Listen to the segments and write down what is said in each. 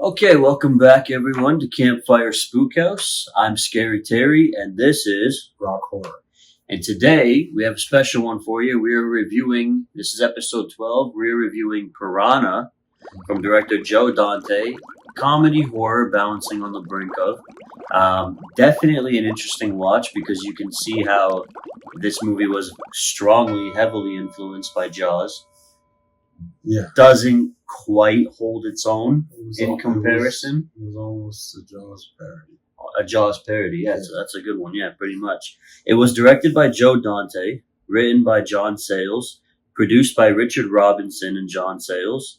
Okay, welcome back everyone to Campfire Spookhouse. I'm Scary Terry and this is Rock Horror. And today we have a special one for you. This is episode 12, we're reviewing Piranha from director Joe Dante. Comedy horror balancing on the brink of. Definitely an interesting watch because you can see how this movie was heavily influenced by Jaws. Yeah. Doesn't quite hold its own in comparison. It was almost a Jaws parody. A Jaws parody, yeah. So that's a good one, yeah, pretty much. It was directed by Joe Dante, written by John Sayles, produced by Richard Robinson and John Sayles.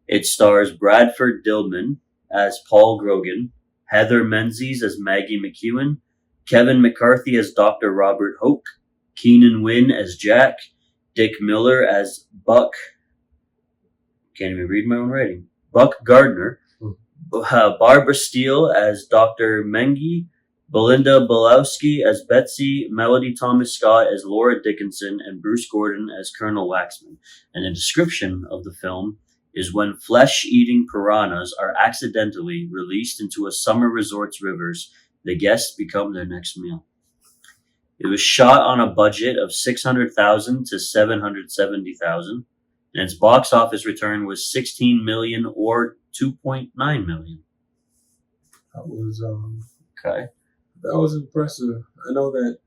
It stars Bradford Dillman as Paul Grogan, Heather Menzies as Maggie McEwen, Kevin McCarthy as Dr. Robert Hoke, Keenan Wynn as Jack, Dick Miller as Buck. Can't even read my own writing. Buck Gardner, Barbara Steele as Dr. Mengi, Belinda Belowski as Betsy, Melody Thomas Scott as Laura Dickinson, and Bruce Gordon as Colonel Waxman. And the description of the film is when flesh-eating piranhas are accidentally released into a summer resort's rivers, the guests become their next meal. It was shot on a budget of $600,000 to $770,000. And its box office return was $16 million or $2.9 million. That was okay. That was impressive. I know that,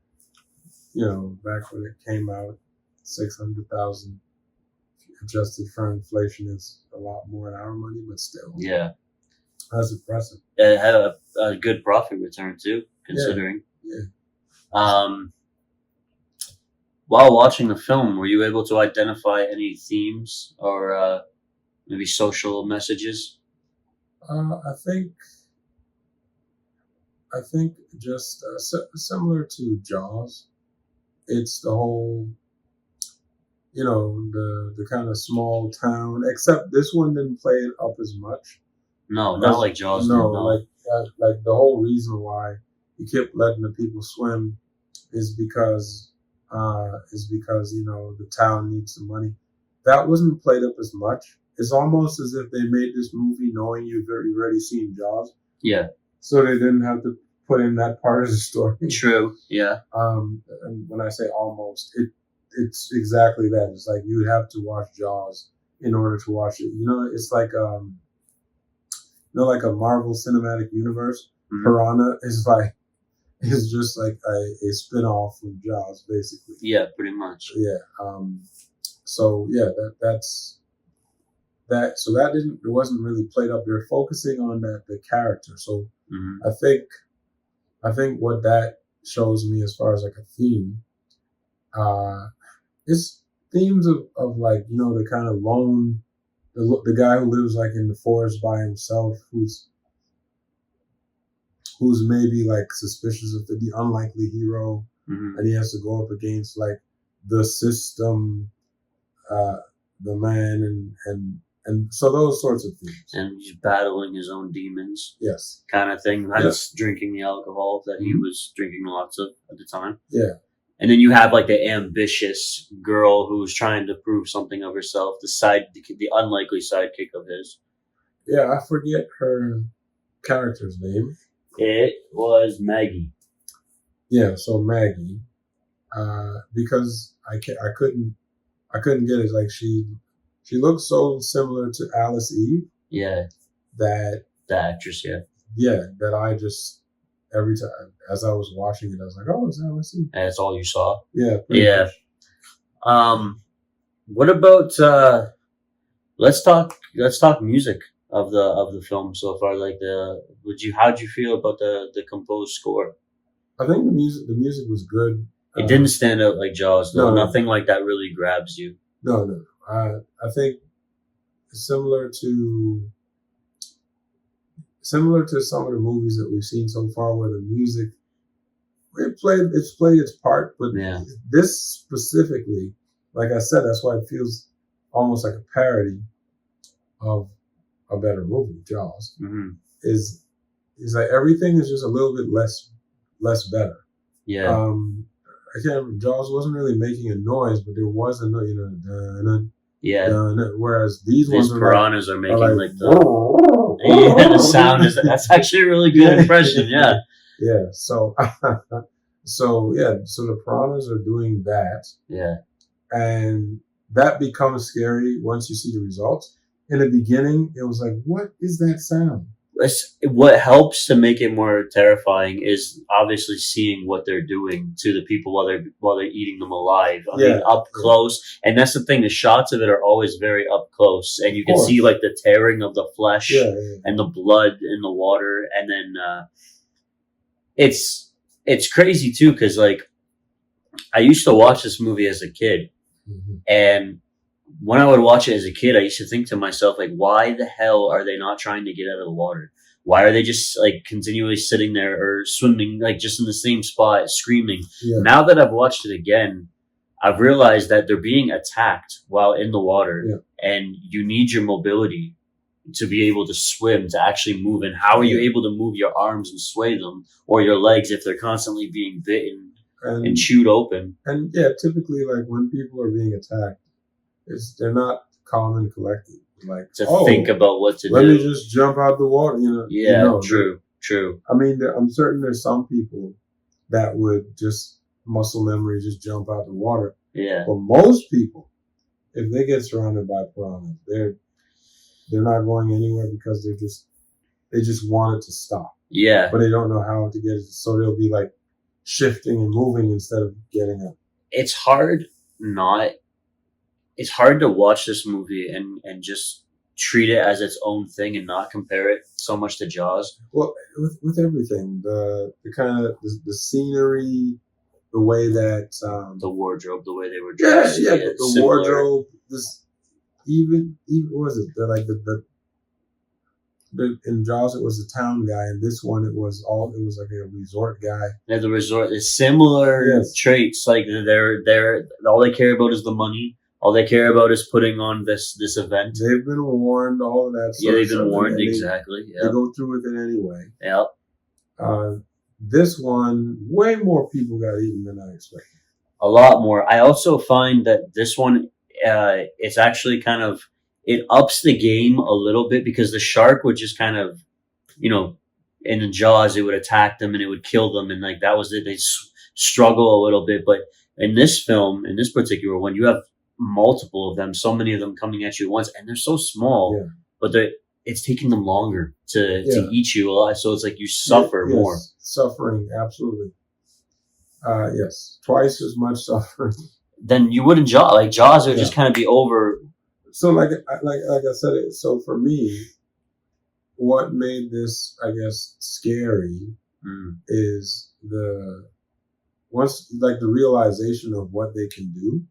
back when it came out, 600,000 adjusted for inflation is a lot more in our money, but still. Yeah. That's impressive. It had a good profit return too, considering. Yeah. While watching the film, were you able to identify any themes or maybe social messages? I think just similar to Jaws, it's the whole, the kind of small town. Except this one didn't play it up as much. No, not like Jaws. No, like the whole reason why he kept letting the people swim is because the town needs the money. That wasn't played up as much. It's almost as if they made this movie knowing you've already seen Jaws. Yeah. So they didn't have to put in that part of the story. True. Yeah. And when I say almost, it's exactly that. It's like you would have to watch Jaws in order to watch it. It's like like a Marvel Cinematic Universe. Mm-hmm. Piranha is just like a spin-off of Jaws, basically. Yeah, pretty much. Yeah. So it wasn't really played up. They're focusing on the character. So mm-hmm. I think what that shows me as far as like a theme, is themes of like, the kind of lone, the guy who lives like in the forest by himself, who's maybe like suspicious of the unlikely hero, mm-hmm. and he has to go up against like the system, the man, and so those sorts of things. And he's battling his own demons. Yes. Kind of thing. That's drinking the alcohol that he was drinking lots of at the time. Yeah. And then you have like the ambitious girl who's trying to prove something of herself, the unlikely sidekick of his. Yeah, I forget her character's name. It was Maggie. Yeah, so Maggie, because I couldn't get it. Like she looks so similar to Alice Eve. Yeah. That the actress, yeah. Yeah, that I just every time as I was watching it, I was like, oh, it's Alice Eve. And that's all you saw. Yeah. Yeah. Much. What about let's talk music of the film so far. Like how'd you feel about the composed score? I think the music was good. It didn't stand out like Jaws though. No. Nothing like that really grabs you. No. I think similar to some of the movies that we've seen so far, where the music it's played its part, but this specifically, like I said, that's why it feels almost like a parody of a better movie, Jaws. Mm-hmm. Is like everything is just a little bit less better. Yeah. I can't remember, Jaws wasn't really making a noise, but there was a noise, Yeah. whereas these ones piranhas are making like the Yeah, the sound that's actually a really good impression. Yeah. Yeah. So, so the piranhas are doing that. Yeah. And that becomes scary once you see the results. In the beginning, it was like, what is that sound? What helps to make it more terrifying is obviously seeing what they're doing to the people while they're eating them alive. I mean, up close, and that's the thing. The shots of it are always very up close, and you can see like the tearing of the flesh and the blood in the water, and then it's crazy too because like I used to watch this movie as a kid, and when I would watch it as a kid, I used to think to myself, like, why the hell are they not trying to get out of the water? Why are they just like continually sitting there or swimming, like just in the same spot, screaming? Yeah. Now that I've watched it again, I've realized that they're being attacked while in the water, and you need your mobility to be able to swim, to actually move. And how are you able to move your arms and sway them, or your legs if they're constantly being bitten and chewed open? And typically, like when people are being attacked, they're not calm and collected. Like think about what to do. Let me just jump out the water. True. I mean, I'm certain there's some people that would just muscle memory, just jump out the water. Yeah. But most people, if they get surrounded by piranhas, they're not going anywhere because they just want it to stop. Yeah. But they don't know how to get it, so they'll be like shifting and moving instead of getting up. It's hard to watch this movie and just treat it as its own thing and not compare it so much to Jaws. Well, with everything, the kind of the scenery, the way that the wardrobe, the way they were dressed, the wardrobe. This even what was it in Jaws it was a town guy, and this one it was like a resort guy. Yeah, the resort is similar traits. Like they're all they care about is the money. All they care about is putting on this event. They've been warned, all of that. They've been warned, exactly. They go through with it anyway. Yeah. This one, way more people got eaten than I expected. A lot more. I also find that this one, it's actually kind of, it ups the game a little bit because the shark would just kind of, in the Jaws, it would attack them and it would kill them. And like that was it. They struggle a little bit. But in this film, in this particular one, you have multiple of them, so many of them coming at you at once, and they're so small, but it's taking them longer to eat you alive. So it's like you suffer more. Suffering, absolutely. Yes, twice as much suffering. Then you would in Jaws. Like Jaws would just kind of be over. So like I said, so for me, what made this, I guess, scary is the realization of what they can do.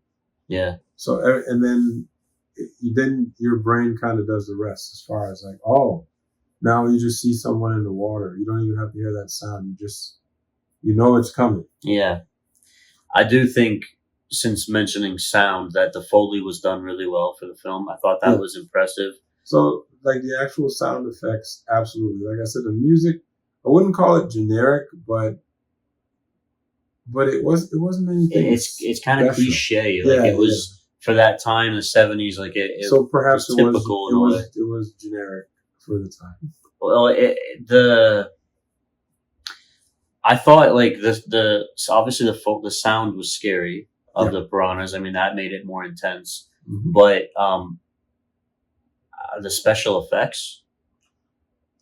Yeah. So, and then your brain kind of does the rest as far as like, now you just see someone in the water. You don't even have to hear that sound. You know it's coming. Yeah. I do think, since mentioning sound, that the Foley was done really well for the film. I thought that was impressive. So, like the actual sound effects, absolutely. Like I said, the music, I wouldn't call it generic, but it wasn't anything. It's kind of cliche. Like it was for that time in the 70s. Like so perhaps was typical. It was generic for the time. Well, I thought like obviously the sound was scary of the piranhas. I mean that made it more intense. Mm-hmm. But the special effects.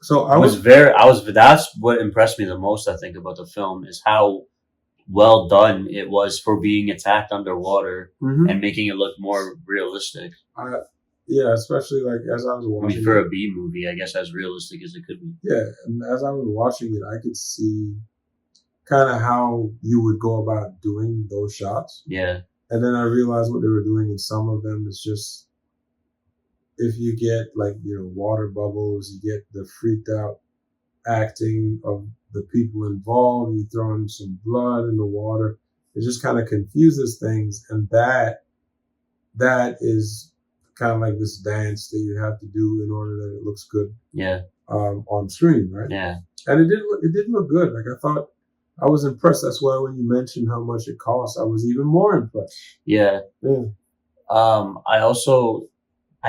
So that's what impressed me the most. I think about the film is how well done it was for being attacked underwater and making it look more realistic. Especially like as I was watching. I mean, for a B movie, I guess as realistic as it could be. Yeah, and as I was watching it, I could see kind of how you would go about doing those shots. Yeah. And then I realized what they were doing in some of them is just, if you get like, water bubbles, you get the freaked out acting of the people involved, you throw in some blood in the water, it just kind of confuses things. And that is kind of like this dance that you have to do in order that it looks good. Yeah. On screen, right? Yeah. And it did look good. Like I thought, I was impressed. That's why when you mentioned how much it cost, I was even more impressed. Yeah. I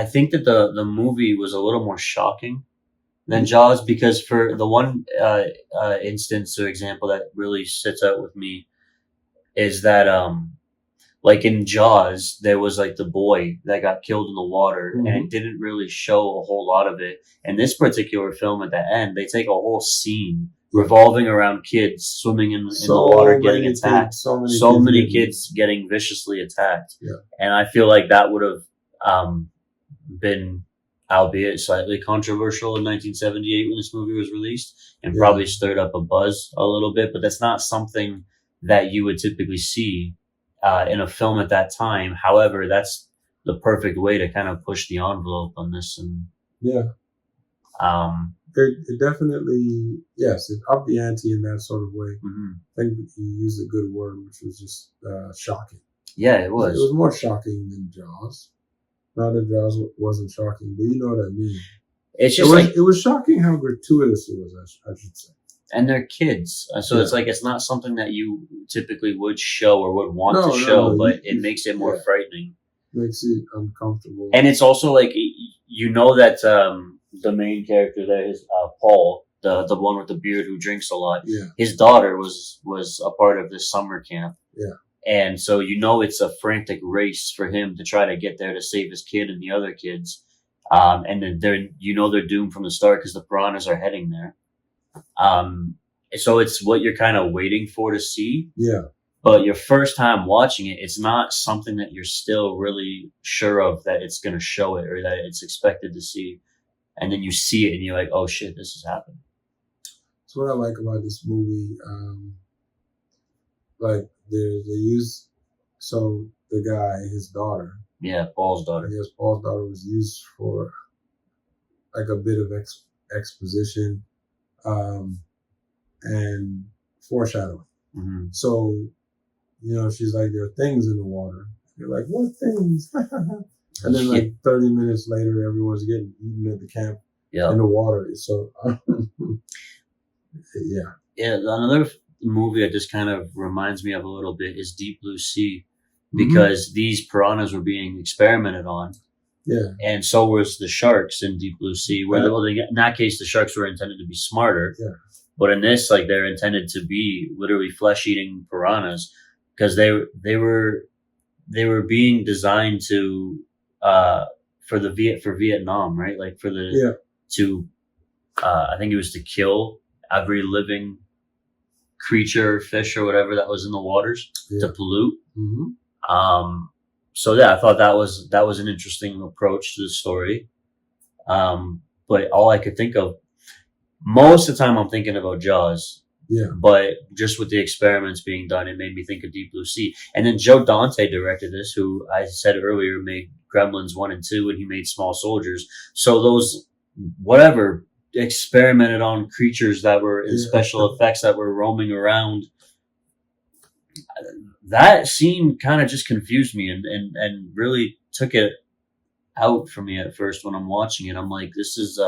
think that the movie was a little more shocking than Jaws, because for the one instance or example that really sits out with me is that like in Jaws, there was like the boy that got killed in the water, and it didn't really show a whole lot of it. In this particular film, at the end, they take a whole scene revolving around kids swimming in the water, getting attacked. So many kids getting viciously attacked. Yeah. And I feel like that would have been, albeit slightly controversial, in 1978 when this movie was released, and probably stirred up a buzz a little bit. But that's not something that you would typically see in a film at that time. However, that's the perfect way to kind of push the envelope on this. And it definitely, yes, it upped the ante in that sort of way. I think he used a good word, which was just shocking. Yeah, it was. It was more shocking than Jaws. Not that Jaws wasn't shocking, but you know what I mean. It's just it was shocking how gratuitous it was, I should say. And they're kids, so it's like it's not something that you typically would show or would want to show, but it makes it more frightening. Makes it uncomfortable. And it's also like, you know that the main character there is Paul, the one with the beard who drinks a lot. Yeah. His daughter was a part of this summer camp. Yeah. And so you know it's a frantic race for him to try to get there to save his kid and the other kids. And then they're doomed from the start because the piranhas are heading there. So it's what you're kind of waiting for to see. Yeah. But your first time watching it, it's not something that you're still really sure of that it's going to show it or that it's expected to see. And then you see it and you're like, oh shit, this is happening. That's what I like about this movie. Like they use, so the guy, his daughter. Yeah, Paul's daughter. Yes, Paul's daughter was used for like a bit of exposition and foreshadowing. So, she's like, there are things in the water. You're like, what things? And then like 30 minutes later, everyone's getting eaten at the camp in the water. So, yeah. Yeah, another movie that just kind of reminds me of a little bit is Deep Blue Sea, because these piranhas were being experimented on. Yeah. And so was the sharks in Deep Blue Sea, where in that case, the sharks were intended to be smarter. Yeah. But in this, like, they're intended to be literally flesh-eating piranhas, because they were being designed to for Vietnam, right? Like I think it was to kill every living creature, fish or whatever that was in the waters, to pollute. So yeah, I thought that was an interesting approach to the story. But all I could think of, most of the time I'm thinking about Jaws. Yeah. But just with the experiments being done, it made me think of Deep Blue Sea. And then Joe Dante directed this, who I said earlier made Gremlins 1 and 2, and he made Small Soldiers. So those, whatever, experimented on creatures that were in special effects that were roaming around. That scene kind of just confused me and really took it out for me at first when I'm watching it. I'm like, this is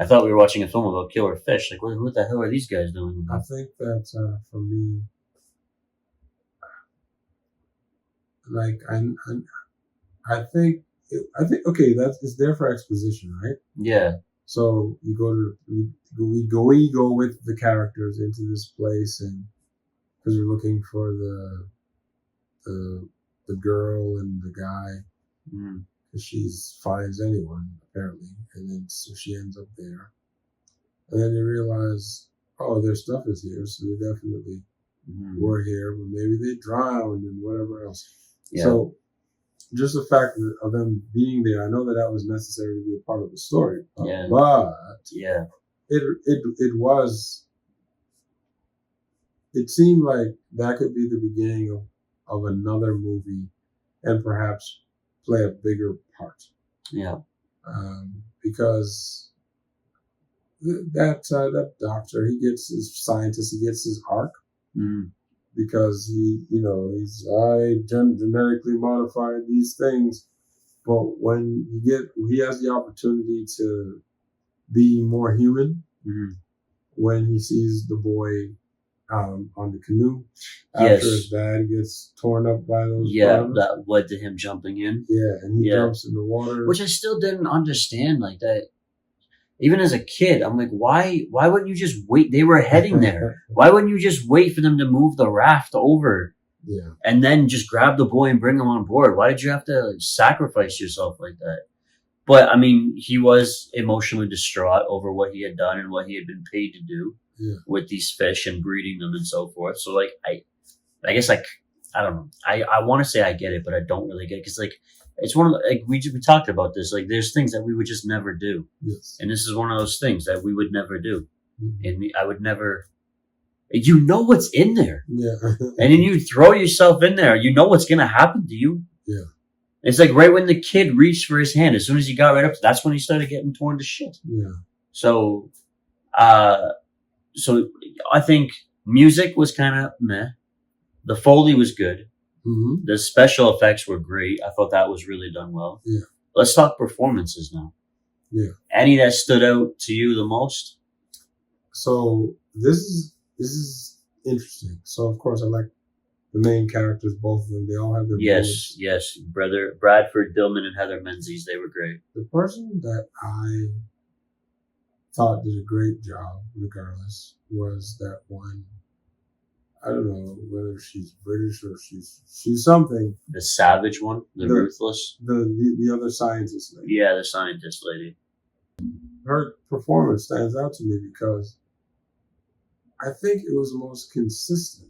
I thought we were watching a film about killer fish. Like, what the hell are these guys doing? I think that for me, like I think okay, it's there for exposition, right? Yeah. So we go with the characters into this place, and because we're looking for the girl and the guy. Because she finds anyone, apparently. And then so she ends up there. And then you realize, oh, their stuff is here, so they definitely were here, but maybe they drowned and whatever else. Yeah. So just the fact of them being there, I know that was necessary to be a part of the story. But it seemed like that could be the beginning of another movie and perhaps play a bigger part. Yeah. Because that doctor, he gets his arc. Because I genetically modified these things. But when he has the opportunity to be more human, when he sees the boy on the canoe after his dad gets torn up by those piranhas. That led to him jumping in. Yeah, and he jumps in the water. Which I still didn't understand, like that. even as a kid, I'm like, why wouldn't you just wait? They were heading there. Why wouldn't you just wait for them to move the raft over? Yeah. And then just grab the boy and bring him on board? Why did you have to sacrifice yourself like that? But I mean, he was emotionally distraught over what he had done and what he had been paid to do with these fish and breeding them and so forth. So like, I guess like, I don't know. I want to say I get it, but I don't really get it because like it's one of the, like we talked about this. Like there's things that we would just never do, and this is one of those things that we would never do, and I would never. You know what's in there, and then you throw yourself in there. You know what's gonna happen to you. Yeah. It's like right when the kid reached for his hand, as soon as he got right up, that's when he started getting torn to shit. Yeah. So, so I think music was kind of meh. The Foley was good. Mm-hmm. The special effects were great. I thought that was really done well. Yeah. Let's talk performances now. Yeah. Any that stood out to you the most? So this is interesting. So of course I like the main characters, both of them. They all have their moments. Yes. Brother Bradford Dillman and Heather Menzies, they were great. The person that I thought did a great job, regardless, was that one. I don't know whether she's British or she's something. The savage one, the ruthless. The other scientist lady. Yeah, the scientist lady. Her performance stands out to me because I think it was the most consistent.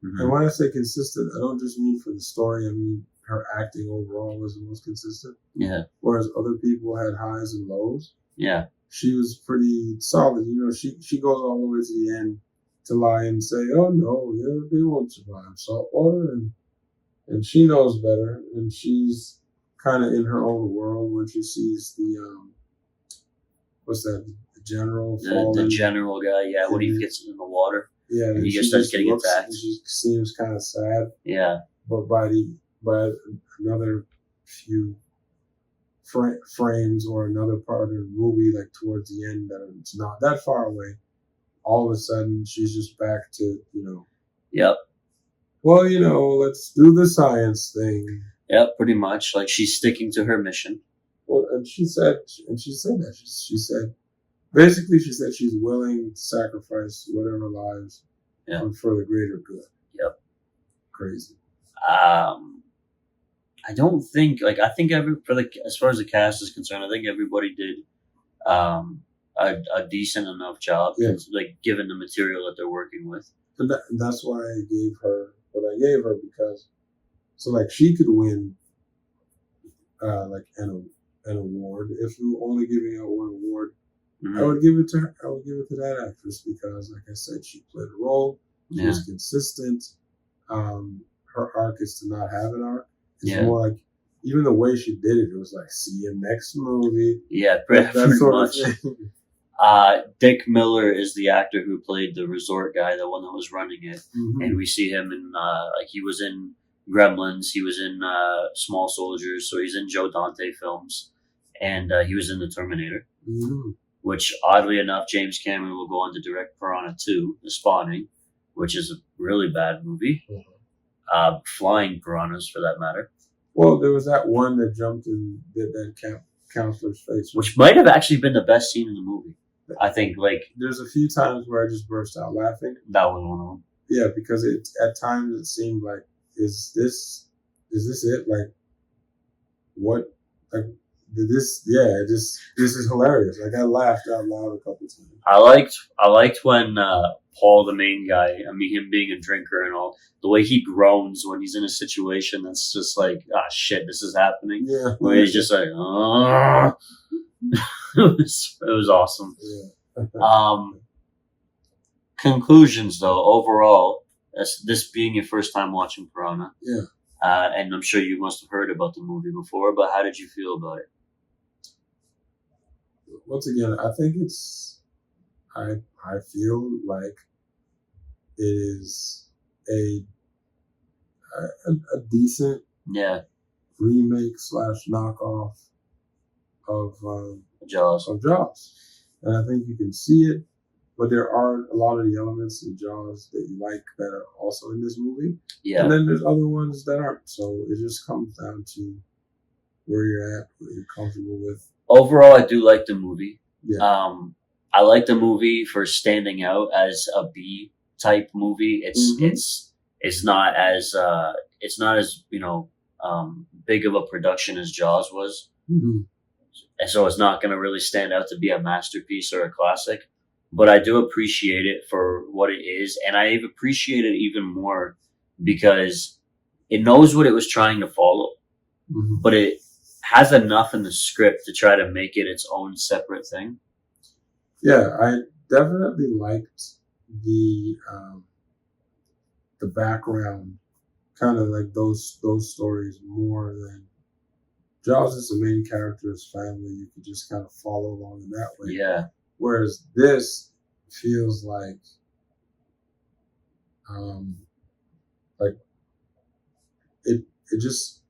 Mm-hmm. And when I say consistent, I don't just mean for the story. I mean her acting overall was the most consistent. Yeah. Whereas other people had highs and lows. Yeah. She was pretty solid. You know, she goes all the way to the end to lie and say, "Oh no, they won't survive salt water," and she knows better, and she's kind of in her own world when she sees the what's that, the general, the general guy, when he gets in the water, and he just starts getting attacked. She seems kind of sad, but by another few frames or another part of the movie, like towards the end, that it's not that far away. All of a sudden, she's just back to, Yep. Well, let's do the science thing. Yep, pretty much. Like she's sticking to her mission. Well, and she said that. She said, basically, she said she's willing to sacrifice whatever lives for the greater good. Yep. Crazy. I don't think, I think as far as the cast is concerned, I think everybody did, a decent enough job, given the material that they're working with. And that's why I gave her what I gave her, because she could win an award. If we were only giving out one award, I would give it to her. I would give it to that actress because, like I said, she played a role. She was consistent. Her arc is to not have an arc. It's more like, even the way she did it, it was like, see you next movie. Yeah, pretty much. Dick Miller is the actor who played the resort guy, the one that was running it. Mm-hmm. And we see him in, he was in Gremlins, he was in Small Soldiers, so he's in Joe Dante films. And he was in The Terminator, which, oddly enough, James Cameron will go on to direct Piranha 2, The Spawning, which is a really bad movie. Flying piranhas, for that matter. Well, there was that one that jumped and did that counselor's face. Which might have actually been the best scene in the movie. I think, there's a few times where I just burst out laughing. That was one of them. Yeah, because at times it seemed like, is this it? Like, what? Like, this is hilarious. Like, I laughed out loud a couple times. I liked when Paul, the main guy, him being a drinker and all, the way he groans when he's in a situation that's just like, shit, this is happening. Yeah. Where he's just like, it was awesome. Yeah. Conclusions, though, overall, this being your first time watching Piranha. Yeah. And I'm sure you must have heard about the movie before, but how did you feel about it? Once again, I think I feel like it is a decent remake / knockoff of Jaws. And I think you can see it, but there are a lot of the elements in Jaws that you like that are also in this movie. Yeah. And then there's other ones that aren't. So it just comes down to where you're at, what you're comfortable with. Overall, I do like the movie. Yeah. I like the movie for standing out as a B type movie. It's not as big of a production as Jaws was, Mm-hmm. and so it's not going to really stand out to be a masterpiece or a classic. But I do appreciate it for what it is, and I appreciate it even more because it knows what it was trying to follow, Mm-hmm. but it has enough in the script to try to make it its own separate thing. Yeah, I definitely liked the background, kind of like those stories more than Jaws is the main character's family. You could just kind of follow along in that way. Yeah. Whereas this feels like it just,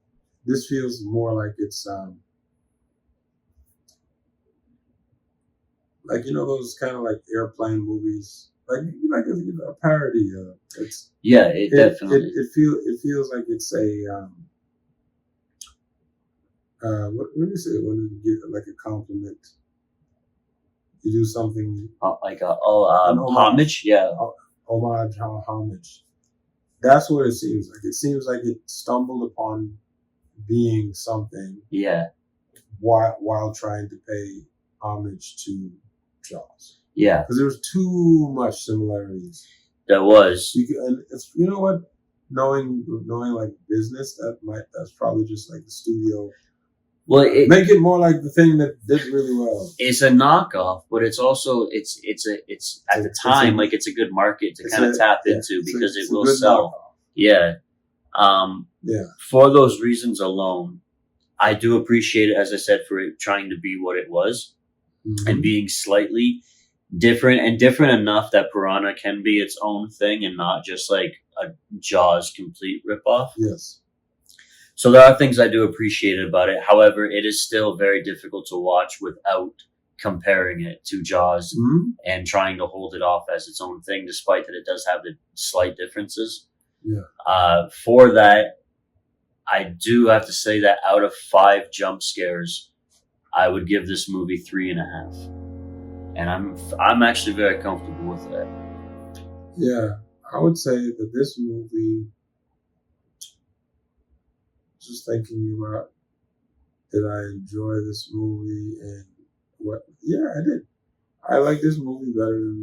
this feels more like it's like, you know, those kind of like airplane movies, like a parody. It definitely. It feels like it's a what do you say when you get like a compliment? You do something Like homage, yeah, homage. That's what it seems like. It seems like it stumbled upon being something, yeah, while trying to pay homage to Jaws. Yeah, because there was too much similarities. There was. And it's, you know what? Knowing like business, that's probably just like the studio. Well, make it more like the thing that did really well. It's a knockoff, but it's also it's at the time like it's a good market to kind of tap into because it will sell. Knockoff. Yeah. Yeah. For those reasons alone, I do appreciate it, as I said, for it trying to be what it was, and being slightly different enough that Piranha can be its own thing and not just like a Jaws complete ripoff. Yes. So there are things I do appreciate about it. However, it is still very difficult to watch without comparing it to Jaws and trying to hold it off as its own thing, despite that it does have the slight differences. Yeah. For that, I do have to say that out of 5 jump scares, I would give this movie 3.5, and I'm actually very comfortable with that. Yeah, I would say that this movie. Just thinking about, did I enjoy this movie and what? Yeah, I did. I like this movie better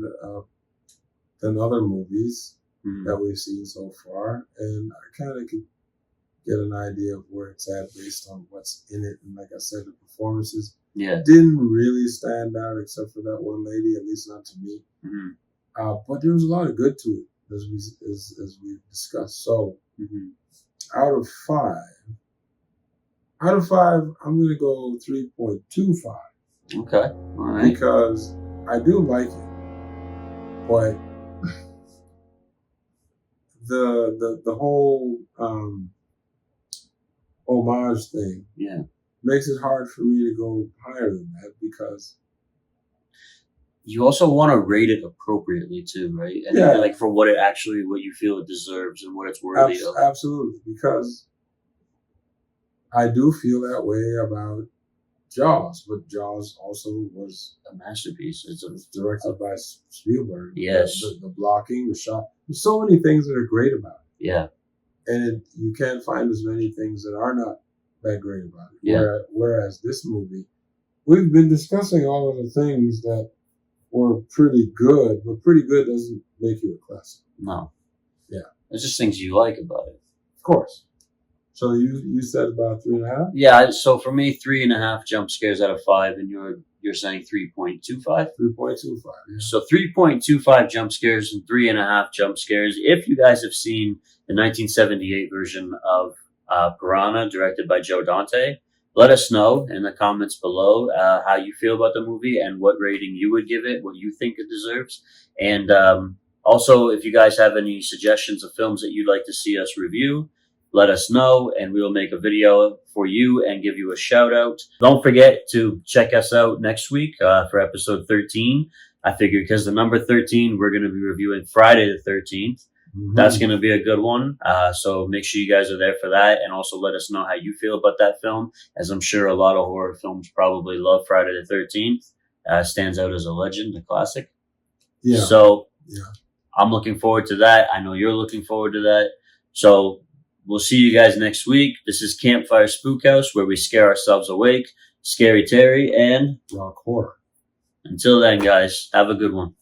than other movies that we've seen so far, and I kind of could get an idea of where it's at based on what's in it. And like I said, the performances didn't really stand out except for that one lady, at least not to me. But there was a lot of good to it, as we discussed. So. Out of 5, I'm going to go 3.25. Okay, all right. Because I do like it, but the whole homage thing, makes it hard for me to go higher than that because. You also want to rate it appropriately too, right? And like for what you feel it deserves and what it's worthy of. Absolutely, because I do feel that way about Jaws, but Jaws also was a masterpiece. It's directed by Spielberg. Yes. The blocking, the shot. There's so many things that are great about it. Yeah. And you can't find as many things that are not that great about it. Yeah. Whereas this movie, we've been discussing all of the things that were pretty good, but pretty good doesn't make you a classic. No. Yeah. There's just things you like about it. Of course. So you said about 3.5? Yeah, so for me, 3.5 jump scares out of 5, and you're saying 3.25? 3.25, yeah. So 3.25 jump scares and 3.5 jump scares. If you guys have seen the 1978 version of Piranha, directed by Joe Dante, let us know in the comments below how you feel about the movie and what rating you would give it, what you think it deserves. And also, if you guys have any suggestions of films that you'd like to see us review, let us know, and we will make a video for you and give you a shout out. Don't forget to check us out next week for episode 13. I figured because the number 13, we're going to be reviewing Friday the 13th. That's going to be a good one. So make sure you guys are there for that. And also let us know how you feel about that film, as I'm sure a lot of horror films probably love Friday the 13th. stands out as a legend, a classic. Yeah. So yeah. I'm looking forward to that. I know you're looking forward to that. So we'll see you guys next week. This is Campfire Spookhouse, where we scare ourselves awake. Scary Terry and Rock Horror. Until then, guys, have a good one.